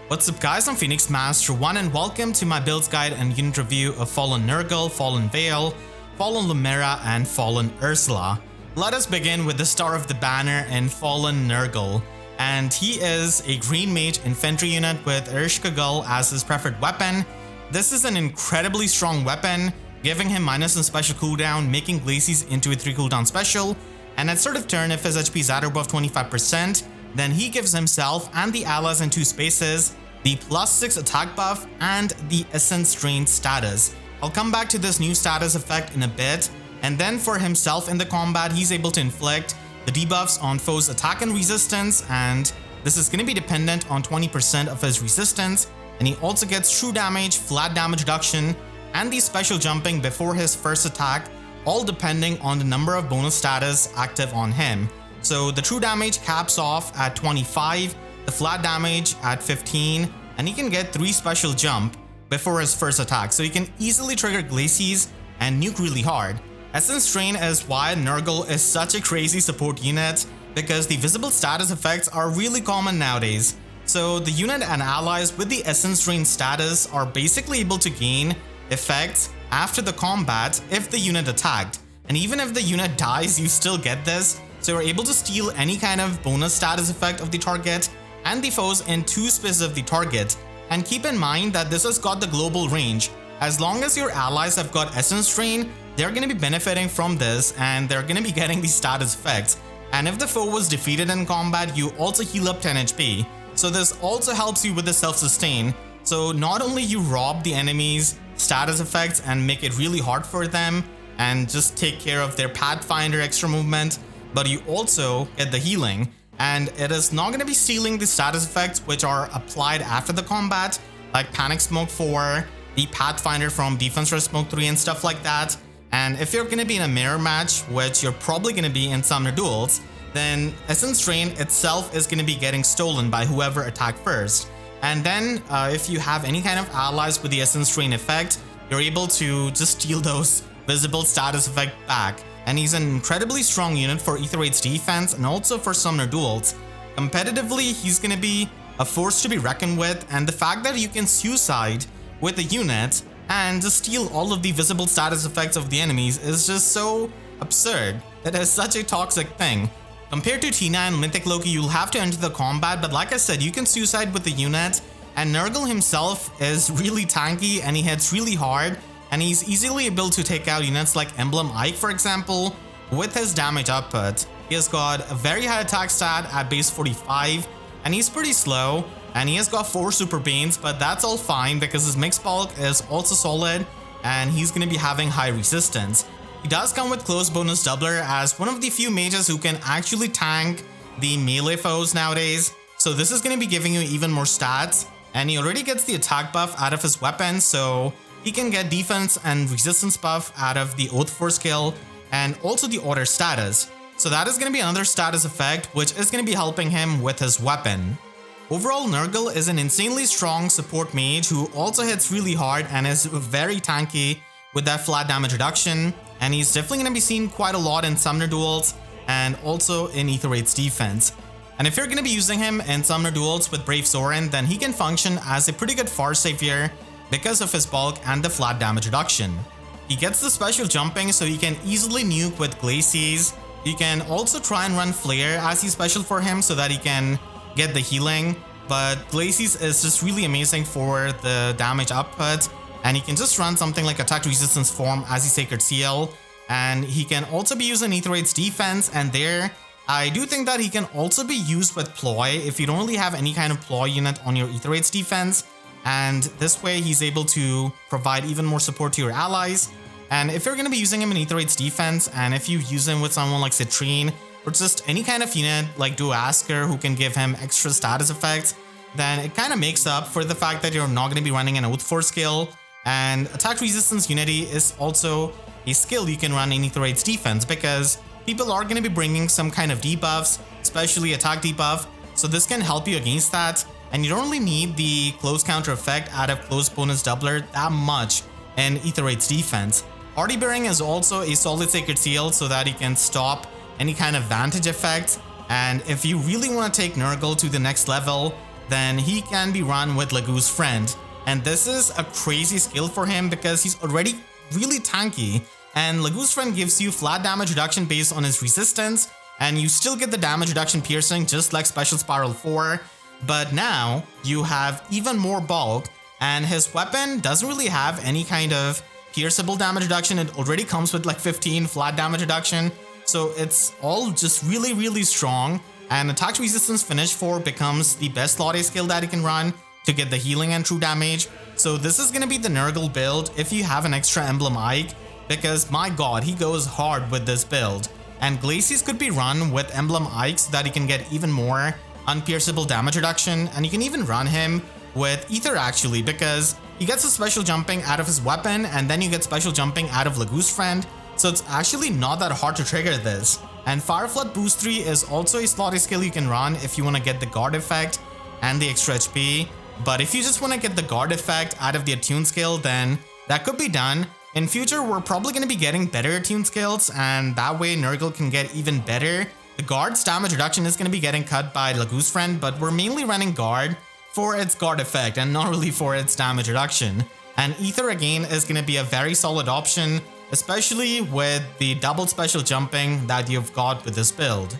What's up guys, I'm Phoenix Master 1 and welcome to my builds guide and unit review of Fallen Nergal, Fallen Veyle, Fallen Lumera and Fallen Ursula. Let us begin with the star of the banner in Fallen Nergal, and he is a green mage infantry unit with Nergal as his preferred weapon. This is an incredibly strong weapon, giving him minus in special cooldown, making Glacies into a 3 cooldown special, and at start of turn if his HP is at or above 25%, then he gives himself and the allies in 2 spaces the +6 attack buff and the Essence Drain status. I'll come back to this new status effect in a bit, and then for himself in the combat he's able to inflict the debuffs on foes' attack and resistance, and this is going to be dependent on 20% of his resistance, and he also gets true damage, flat damage reduction, and the special jumping before his first attack, all depending on the number of bonus status active on him. So the true damage caps off at 25, the flat damage at 15, and he can get 3 special jump before his first attack, so he can easily trigger Glacies and nuke really hard. Essence Drain is why Nergal is such a crazy support unit, because the visible status effects are really common nowadays. So the unit and allies with the Essence Drain status are basically able to gain effects after the combat if the unit attacked, and even if the unit dies you still get this, so you're able to steal any kind of bonus status effect of the target and the foes in 2 spaces of the target. And keep in mind that this has got the global range. As long as your allies have got Essence Drain, they're going to be benefiting from this and they're going to be getting these status effects. And if the foe was defeated in combat, you also heal up 10 HP. So this also helps you with the self-sustain. So not only you rob the enemy's status effects and make it really hard for them and just take care of their Pathfinder extra movement, but you also get the healing. And it is not going to be stealing the status effects which are applied after the combat, like Panic Smoke 4, the Pathfinder from Defense Red Smoke 3 and stuff like that. And if you're going to be in a mirror match, which you're probably going to be in Summoner Duels, then Essence Drain itself is going to be getting stolen by whoever attacked first. And then if you have any kind of allies with the Essence Drain effect, you're able to just steal those visible status effect back. And he's an incredibly strong unit for Aether Raids defense and also for Summoner Duels. Competitively, he's going to be a force to be reckoned with, and the fact that you can suicide with a unit and just steal all of the visible status effects of the enemies is just so absurd. It is such a toxic thing. Compared to Tina and Mythic Loki, you'll have to enter the combat, but like I said, you can suicide with the unit, and Nergal himself is really tanky and he hits really hard. And he's easily able to take out units like Emblem Ike, for example, with his damage output. He has got a very high attack stat at base 45, and he's pretty slow, and he has got 4 super beans, but that's all fine because his mixed bulk is also solid, and he's going to be having high resistance. He does come with close bonus doubler as one of the few mages who can actually tank the melee foes nowadays, so this is going to be giving you even more stats, and he already gets the attack buff out of his weapon, so he can get defense and resistance buff out of the Oath Force skill and also the Order status. So that is going to be another status effect which is going to be helping him with his weapon. Overall, Nergal is an insanely strong support mage who also hits really hard and is very tanky with that flat damage reduction, and he's definitely going to be seen quite a lot in Summoner Duels and also in Aether Raids defense. And if you're going to be using him in Summoner Duels with Brave Zoran, then he can function as a pretty good far savior because of his bulk and the flat damage reduction. He gets the special jumping so he can easily nuke with Glacies. You can also try and run Flare as he's special for him so that he can get the healing, but Glacies is just really amazing for the damage output, and he can just run something like Attack Resistance Form as his Sacred Seal, and he can also be used in Aether Raids defense, and there I do think that he can also be used with Ploy if you don't really have any kind of Ploy unit on your Aether Raids defense. And this way he's able to provide even more support to your allies. And if you're going to be using him in Aether Raids defense, and if you use him with someone like Citrine or just any kind of unit like Duasker who can give him extra status effects, then it kind of makes up for the fact that you're not going to be running an Oath Force skill. And Attack Resistance Unity is also a skill you can run in Aether Raids defense because people are going to be bringing some kind of debuffs, especially attack debuff, so this can help you against that. And you don't really need the close counter effect out of close bonus doubler that much in Aether Raids defense. Hardy Bearing is also a solid Sacred Seal so that he can stop any kind of vantage effect. And if you really want to take Nergal to the next level, then he can be run with Lagoo's Friend. And this is a crazy skill for him because he's already really tanky, and Lagoo's Friend gives you flat damage reduction based on his resistance, and you still get the damage reduction piercing just like Special Spiral 4, but now you have even more bulk, and his weapon doesn't really have any kind of pierceable damage reduction. It already comes with like 15 flat damage reduction, so it's all just really strong, and attack resistance finish 4 becomes the best slot A skill that you can run to get the healing and true damage. So this is gonna be the Nergal build if you have an extra Emblem Ike, because my god, he goes hard with this build. And Glacies could be run with Emblem Ike so that you can get even more unpierceable damage reduction, and you can even run him with Aether actually, because he gets a special jumping out of his weapon, and then you get special jumping out of Lagoo's Friend, so it's actually not that hard to trigger this. And Fire Flood Boost 3 is also a slot A skill you can run if you want to get the guard effect and the extra HP, but if you just want to get the guard effect out of the attune skill, then that could be done. In future, we're probably going to be getting better attune skills, and that way Nergal can get even better. The guard's damage reduction is going to be getting cut by Lagoo's Friend, but we're mainly running guard for its guard effect and not really for its damage reduction. And Aether again is going to be a very solid option, especially with the double special jumping that you've got with this build.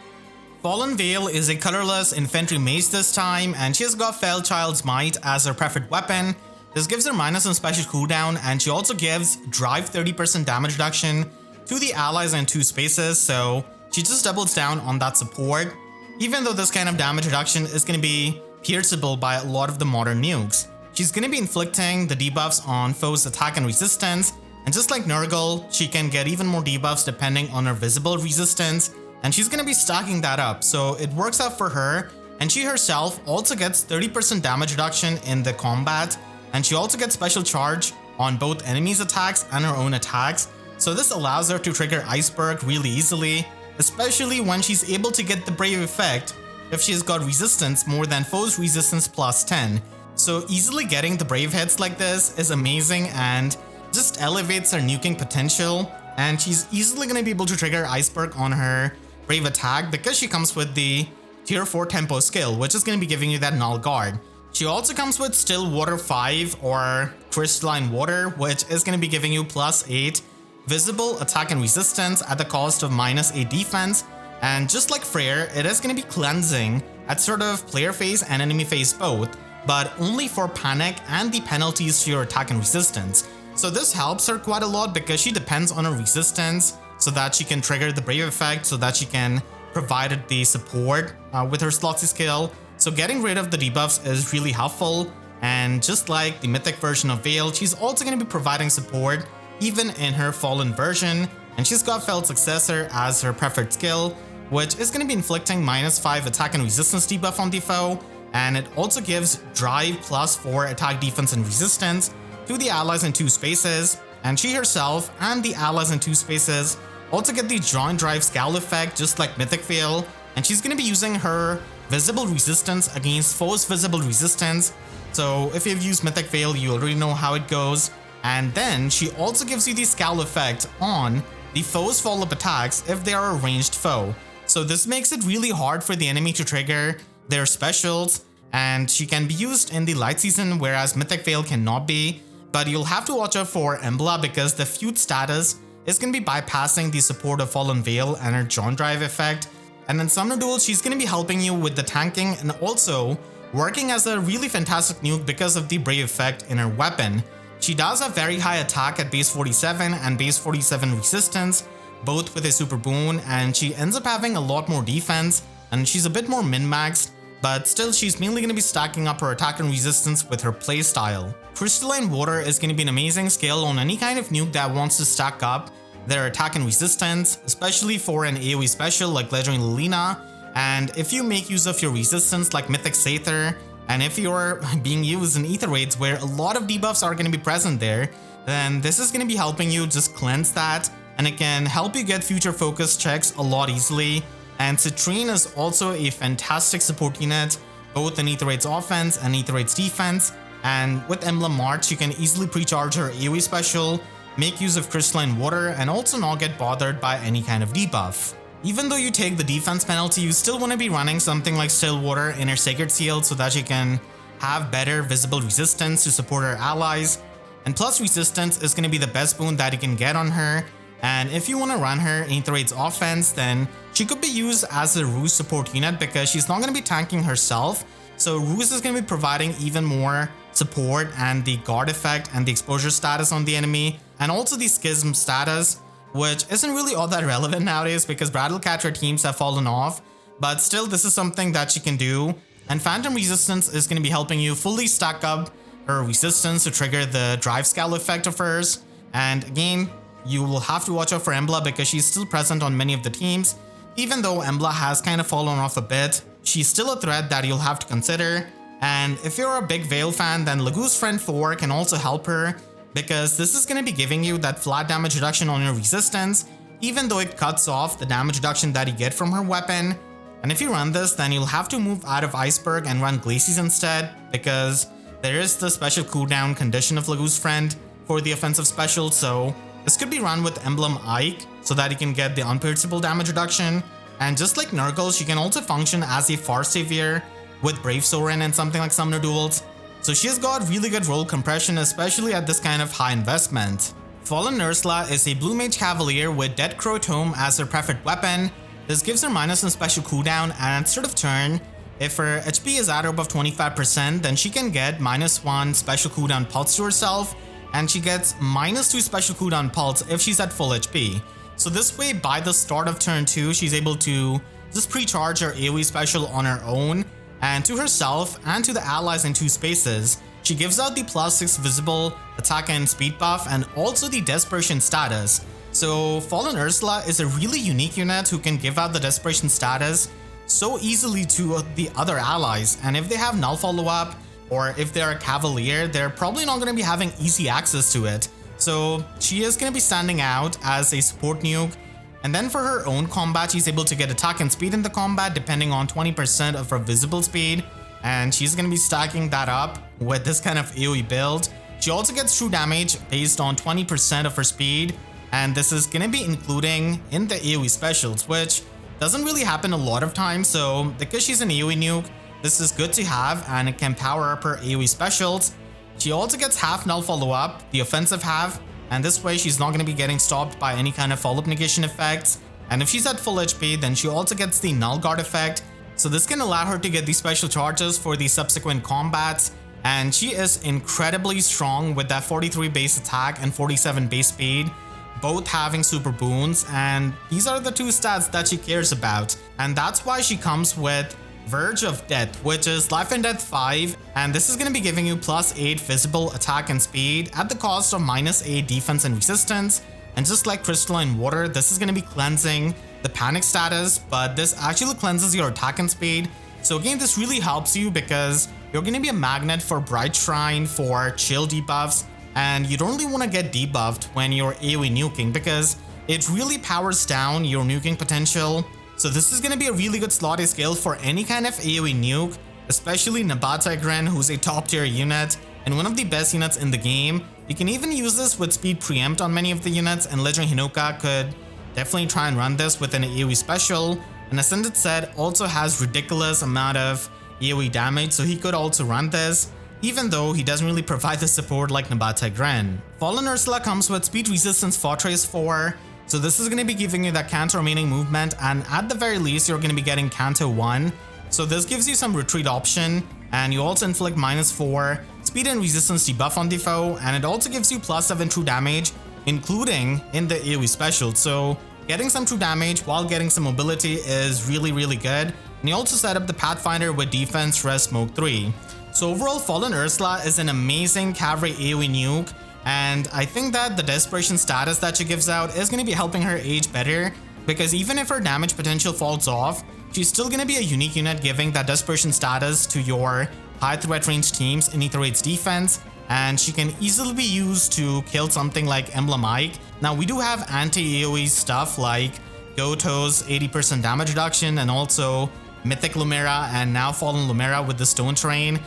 Fallen Veyle is a colorless infantry mage this time, and she has got Fell Child's Might as her preferred weapon. This gives her minus on special cooldown, and she also gives drive 30% damage reduction to the allies in 2 spaces, so she just doubles down on that support, even though this kind of damage reduction is going to be pierceable by a lot of the modern nukes. She's going to be inflicting the debuffs on foes' attack and resistance, and just like Nergal, she can get even more debuffs depending on her visible resistance, and she's going to be stacking that up, so it works out for her. And she herself also gets 30% damage reduction in the combat, and she also gets special charge on both enemies' attacks and her own attacks, so this allows her to trigger Iceberg really easily, especially when she's able to get the Brave effect if she's got resistance more than foes' resistance plus 10. So easily getting the Brave hits like this is amazing and just elevates her nuking potential, and she's easily going to be able to trigger Iceberg on her Brave attack because she comes with the tier 4 tempo skill, which is going to be giving you that null guard. She also comes with Still Water 5 or Crystalline Water, which is going to be giving you plus 8 visible attack and resistance at the cost of minus 8 defense. And just like Freyr, it is going to be cleansing at sort of player phase and enemy phase both, but only for panic and the penalties to your attack and resistance. So this helps her quite a lot because she depends on her resistance so that she can trigger the Brave effect, so that she can provide the support with her Slotsy skill. So getting rid of the debuffs is really helpful, and just like the mythic version of Veyle, she's also going to be providing support even in her fallen version, and she's got Fell's Successor as her preferred skill, which is going to be inflicting minus 5 attack and resistance debuff on the foe, and it also gives drive plus 4 attack, defense, and resistance to the allies in 2 spaces, and she herself and the allies in 2 spaces also get the joint drive scowl effect just like Mythic Veyle, and she's going to be using her visible resistance against foes' visible resistance. So if you've used Mythic Veyle, you already know how it goes. And then she also gives you the scowl effect on the foe's follow-up attacks if they are a ranged foe. So this makes it really hard for the enemy to trigger their specials, and she can be used in the light season, whereas Mythic Veyle cannot be. But you'll have to watch out for Embla because the feud status is going to be bypassing the support of Fallen Veyle and her John Drive effect. And in Summoner Duels, she's going to be helping you with the tanking and also working as a really fantastic nuke because of the Brave effect in her weapon. She does have very high attack at base 47 and base 47 resistance, both with a super boon, and she ends up having a lot more defense, and she's a bit more min-maxed, but still she's mainly going to be stacking up her attack and resistance with her playstyle. Crystalline Water is going to be an amazing skill on any kind of nuke that wants to stack up their attack and resistance, especially for an AoE special like Legendary Lilina, and if you make use of your resistance like Mythic Sather, and if you're being used in Aether Raids where a lot of debuffs are going to be present there, then this is going to be helping you just cleanse that, and it can help you get future focus checks a lot easily. And Citrine is also a fantastic support unit, both in Aether Raids offense and Aether Raids defense, and with Emblem March you can easily pre-charge her AoE special, make use of Crystalline Water, and also not get bothered by any kind of debuff. Even though you take the defense penalty, you still want to be running something like Still Water in her Sacred Seal so that you can have better visible resistance to support her allies. And plus resistance is going to be the best boon that you can get on her. And if you want to run her in Aether Raids offense, then she could be used as a Ruse support unit because she's not going to be tanking herself. So Ruse is going to be providing even more support and the guard effect and the exposure status on the enemy, and also the schism status, which isn't really all that relevant nowadays because Battlecatcher teams have fallen off, but still this is something that she can do. And Phantom Resistance is going to be helping you fully stack up her resistance to trigger the Drive Scowl effect of hers. And again, you will have to watch out for Embla because she's still present on many of the teams. Even though Embla has kind of fallen off a bit, she's still a threat that you'll have to consider. And if you're a big Veyle fan, then Lagu's Friend 4 can also help her because this is going to be giving you that flat damage reduction on your resistance, even though it cuts off the damage reduction that you get from her weapon. And if you run this, then you'll have to move out of Iceberg and run Glacies instead because there is the special cooldown condition of Lagu's Friend for the offensive special, so this could be run with Emblem Ike so that you can get the unpierceable damage reduction. And just like Nergal, she can also function as a Far Savior with Brave Sorin and something like Summoner Duels. So she has got really good roll compression, especially at this kind of high investment. Fallen Ursula is a Blue Mage Cavalier with Dead Crow Tome as her preferred weapon. This gives her minus on special cooldown, and at start of turn, if her HP is at or above 25%, then she can get -1 special cooldown pulse to herself, and she gets -2 special cooldown pulse if she's at full HP. So this way, by the start of turn 2, she's able to just pre-charge her AoE special on her own, and to herself and to the allies in 2 spaces. She gives out the +6 visible attack and speed buff and also the Desperation status. So Fallen Ursula is a really unique unit who can give out the Desperation status so easily to the other allies, and if they have null follow-up or if they're a Cavalier, they're probably not going to be having easy access to it. So she is going to be standing out as a support nuke. And then for her own combat, she's able to get attack and speed in the combat depending on 20% of her visible speed, and she's going to be stacking that up with this kind of AoE build. She also gets true damage based on 20% of her speed, and this is going to be including in the AoE specials, which doesn't really happen a lot of times. So because she's an AoE nuke, this is good to have, and it can power up her AoE specials. She also gets half null follow-up, the offensive half, and this way she's not going to be getting stopped by any kind of follow-up negation effects. And if she's at full HP, then she also gets the null guard effect, so this can allow her to get these special charges for the subsequent combats. And she is incredibly strong with that 43 base attack and 47 base speed, both having super boons, and these are the 2 stats that she cares about. And that's why she comes with Verge of Death, which is Life and Death 5, and this is going to be giving you +8 visible attack and speed at the cost of -8 defense and resistance. And just like Crystalline Water, this is going to be cleansing the panic status, but this actually cleanses your attack and speed. So again, this really helps you because you're going to be a magnet for Bright Shrine, for chill debuffs, and you don't really want to get debuffed when you're AoE nuking because it really powers down your nuking potential. So this is going to be a really good slot skill for any kind of AoE nuke, especially Nabategren, who's a top tier unit and one of the best units in the game. You can even use this with speed preempt on many of the units, and Legend Hinoka could definitely try and run this with an AoE special. And Ascended Set also has ridiculous amount of AoE damage, so he could also run this, even though he doesn't really provide the support like Nabategren. Fallen Ursula comes with Speed Resistance Fortress 4, so this is going to be giving you that Canto remaining movement, and at the very least you're going to be getting Canto 1. So this gives you some retreat option, and you also inflict -4 speed and resistance debuff on the foe, and it also gives you +7 true damage, including in the AoE special. So getting some true damage while getting some mobility is really good. And you also set up the Pathfinder with defense, rest, smoke 3. So overall, Fallen Ursula is an amazing cavalry AoE nuke, and I think that the Desperation status that she gives out is going to be helping her age better, because even if her damage potential falls off, she's still going to be a unique unit giving that Desperation status to your high threat range teams in Aether Raids defense, and she can easily be used to kill something like Emblem Ike. Now we do have anti-AoE stuff like Goto's 80% damage reduction, and also Mythic Lumera, and now Fallen Lumera with the Stone Terrain.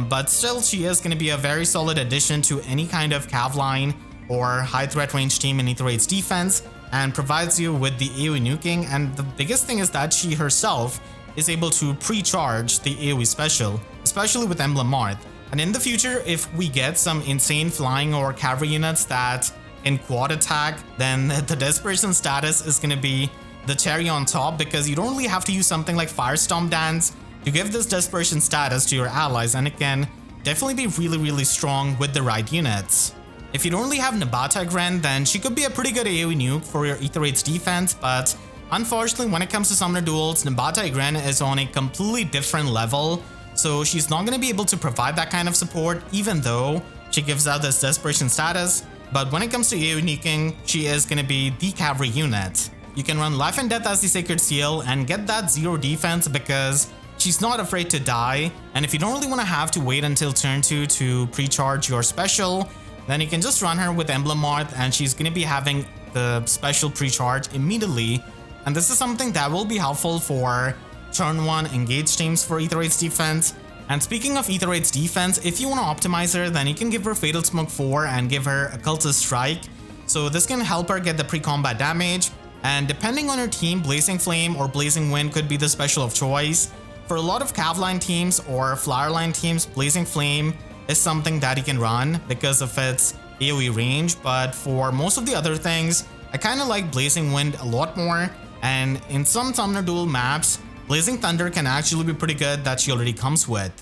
But still, she is going to be a very solid addition to any kind of cav line or high threat range team in Aether Raids defense, and provides you with the AoE nuking. And the biggest thing is that she herself is able to pre-charge the AoE special. especially with Emblem Heroes. And in the future, if we get some insane flying or cavalry units that can quad attack, then the Desperation status is going to be the cherry on top, because you don't really have to use something like Firestorm Dance to give this Desperation status to your allies, and it can definitely be really strong with the right units. If you don't really have Nabata Gren, then she could be a pretty good AoE nuke for your Aether Raids defense, but unfortunately when it comes to Summoner Duels, Nabata Gren is on a completely different level, so she's not going to be able to provide that kind of support even though she gives out this Desperation status. But when it comes to AoE nuking, she is going to be the cavalry unit. You can run Life and Death as the Sacred Seal and get that 0 defense because she's not afraid to die, and if you don't really want to have to wait until turn 2 to pre-charge your special, then you can just run her with Emblem Heroes and she's going to be having the special pre-charge immediately, and this is something that will be helpful for turn 1 engage teams for Aether Raids defense. And speaking of Aether Raids defense, if you want to optimize her, then you can give her Fatal Smoke 4 and give her Occultist Strike, so this can help her get the pre-combat damage, and depending on your team, Blazing Flame or Blazing Wind could be the special of choice. For a lot of Cav line teams or Flyer line teams, Blazing Flame is something that you can run because of its AoE range, but for most of the other things, I kind of like Blazing Wind a lot more, and in some Summoner Duel maps, Blazing Thunder can actually be pretty good that she already comes with.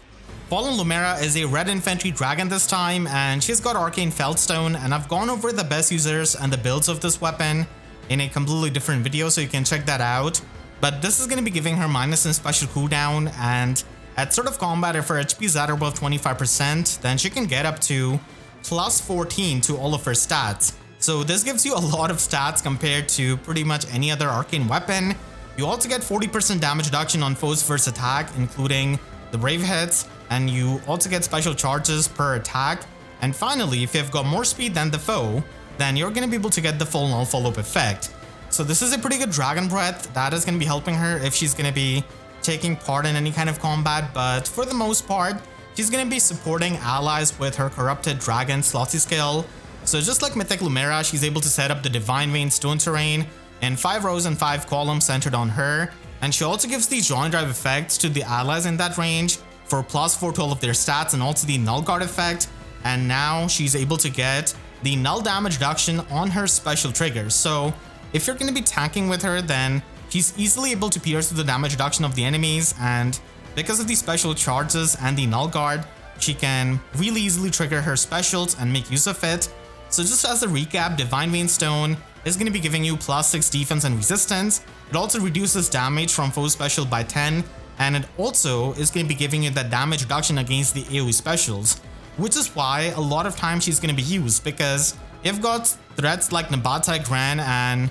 Fallen Lumera is a red infantry dragon this time, and she's got Arcane Feldstone, and I've gone over the best users and the builds of this weapon in a completely different video, so you can check that out. But this is going to be giving her minus in special cooldown, and at sort of combat, if her HP is at or above 25%, then she can get up to plus 14 to all of her stats. So this gives you a lot of stats compared to pretty much any other arcane weapon. You also get 40% damage reduction on foes first attack, including the brave hits, and you also get special charges per attack. And finally, if you've got more speed than the foe, then you're going to be able to get the full null follow-up effect. So this is a pretty good Dragon Breath that is going to be helping her if she's going to be taking part in any kind of combat, but for the most part, she's going to be supporting allies with her Corrupted Dragon Slothy skill. So just like Mythic Lumera, she's able to set up the Divine Vein Stone Terrain in 5 rows and 5 columns centered on her, and she also gives the Joint Drive effects to the allies in that range for plus 4 to all of their stats, and also the Null Guard effect, and now she's able to get the null damage reduction on her special triggers. So if you're going to be tanking with her, then she's easily able to pierce through the damage reduction of the enemies, and because of the special charges and the Null Guard, she can really easily trigger her specials and make use of it. So just as a recap, Divine Vein Stone is going to be giving you plus 6 defense and resistance. It also reduces damage from foe special by 10, and it also is going to be giving you that damage reduction against the AoE specials, which is why a lot of times she's going to be used, because you've got threats like Nabata Gran and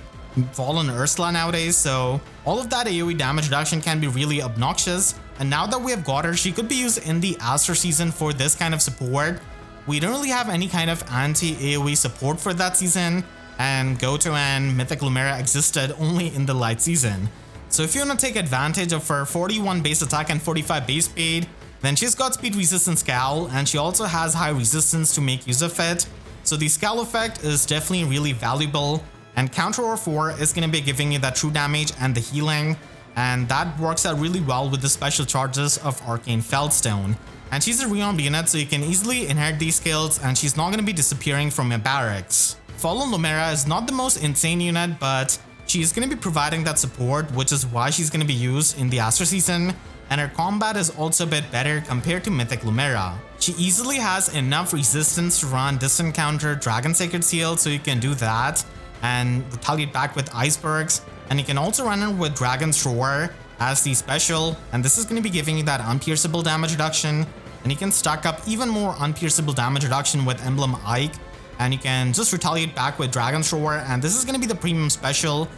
Fallen Ursula nowadays, so all of that AoE damage reduction can be really obnoxious. And now that we have got her, she could be used in the Aster season for this kind of support. We don't really have any kind of anti-AoE support for that season, and Goto and Mythic Lumera existed only in the light season. So if you want to take advantage of her 41 base attack and 45 base speed, then she's got speed resistance Scowl, and she also has high resistance to make use of it. So the Scowl effect is definitely really valuable, and Counter Roar 4 is going to be giving you that true damage and the healing, and that works out really well with the special charges of Arcane Feldstone. And she's a rearmed unit, so you can easily inherit these skills, and she's not going to be disappearing from your barracks. Fallen Lumera is not the most insane unit, but she's going to be providing that support, which is why she's going to be used in the Aster season, and her combat is also a bit better compared to Mythic Lumera. She easily has enough resistance to run Distant Counter Dragon Sacred Seal, so you can do that and retaliate back with Icebergs, and you can also run her with Dragon's Roar as the special, and this is going to be giving you that unpierceable damage reduction, and you can stack up even more unpierceable damage reduction with Emblem Ike, and you can just retaliate back with Dragon's Roar, and this is going to be the premium special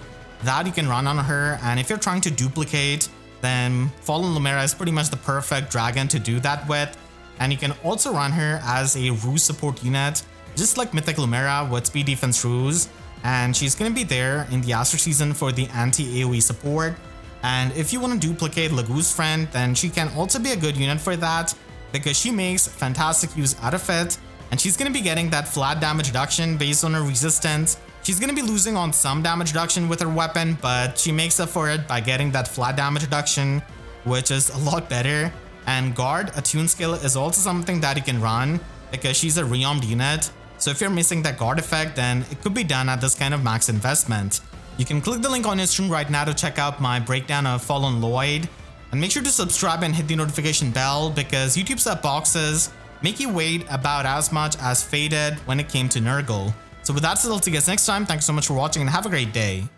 that you can run on her. And if you're trying to duplicate, then Fallen Lumera is pretty much the perfect dragon to do that with, and you can also run her as a Ruse support unit, just like Mythic Lumera with speed defense Ruse, and she's going to be there in the Aster season for the anti-AoE support. And if you want to duplicate Lagu's friend, then she can also be a good unit for that, because she makes fantastic use out of it, and she's going to be getting that flat damage reduction based on her resistance. She's going to be losing on some damage reduction with her weapon, but she makes up for it by getting that flat damage reduction, which is a lot better. And Guard, a tune skill, is also something that you can run because she's a rearmed unit. So if you're missing that Guard effect, then it could be done at this kind of max investment. You can click the link on your screen right now to check out my breakdown of Fallen Lloyd. And make sure to subscribe and hit the notification bell because YouTube sub boxes make you wait about as much as FEH did when it came to Nergal. So with that said, I'll see you guys next time. Thanks so much for watching and have a great day.